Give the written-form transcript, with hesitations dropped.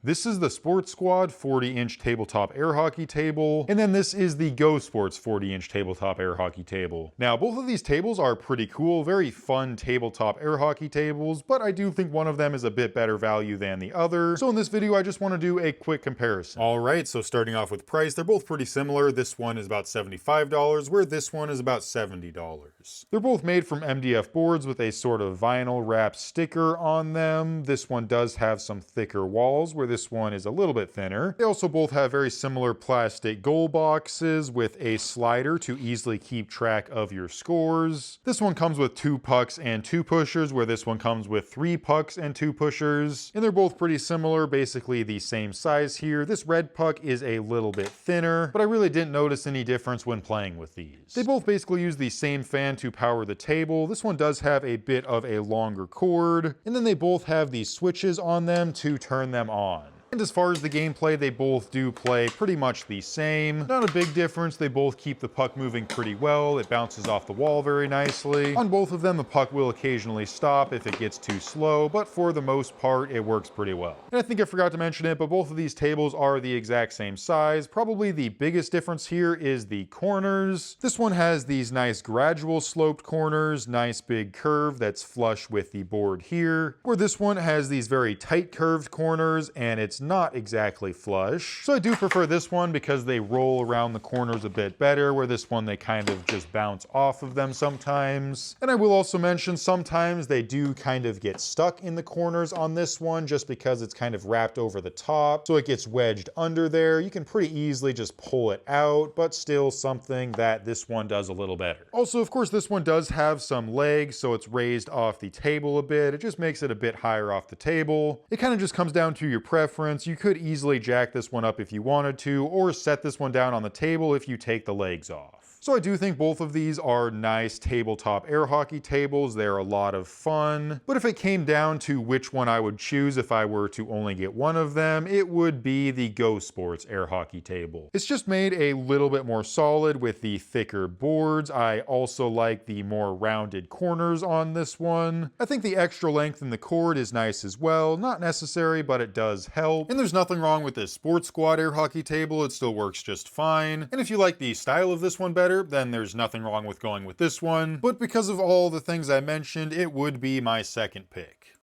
This is the Sports Squad 40-inch tabletop air hockey table, and then this is the GoSports 40-inch tabletop air hockey table. Now, both of these tables are pretty cool, very fun tabletop air hockey tables, but I do think one of them is a bit better value than the other. So in this video, I just want to do a quick comparison. All right, so starting off with price, they're both pretty similar. This one is about $75, where this one is about $70. They're both made from MDF boards with a sort of vinyl wrap sticker on them. This one does have some thicker walls, where this one is a little bit thinner. They also both have very similar plastic goal boxes with a slider to easily keep track of your scores. This one comes with 2 pucks and 2 pushers, where this one comes with 3 pucks and 2 pushers. And they're both pretty similar, basically the same size here. This red puck is a little bit thinner, but I really didn't notice any difference when playing with these. They both basically use the same fan to power the table. This one does have a bit of a longer cord, and then they both have these switches on them to turn them on. And as far as the gameplay, they both do play pretty much the same. Not a big difference. They both keep the puck moving pretty well. It bounces off the wall very nicely. On both of them, the puck will occasionally stop if it gets too slow, but for the most part, it works pretty well. And I think I forgot to mention it, but both of these tables are the exact same size. Probably the biggest difference here is the corners. This one has these nice gradual sloped corners, nice big curve that's flush with the board here, where this one has these very tight curved corners and it's not exactly flush. So I do prefer this one because they roll around the corners a bit better, where this one they kind of just bounce off of them sometimes. And I will also mention sometimes they do kind of get stuck in the corners on this one just because it's kind of wrapped over the top, so it gets wedged under there. You can pretty easily just pull it out, but still something that this one does a little better. Also, of course, this one does have some legs, so it's raised off the table a bit. It just makes it a bit higher off the table. It kind of just comes down to your preference. You could easily jack this one up if you wanted to, or set this one down on the table if you take the legs off. So I do think both of these are nice tabletop air hockey tables. They're a lot of fun. But if it came down to which one I would choose if I were to only get one of them, it would be the GoSports air hockey table. It's just made a little bit more solid with the thicker boards. I also like the more rounded corners on this one. I think the extra length in the cord is nice as well. Not necessary, but it does help. And there's nothing wrong with this Sports Squad air hockey table. It still works just fine. And if you like the style of this one better, then there's nothing wrong with going with this one. But because of all the things I mentioned, it would be my second pick.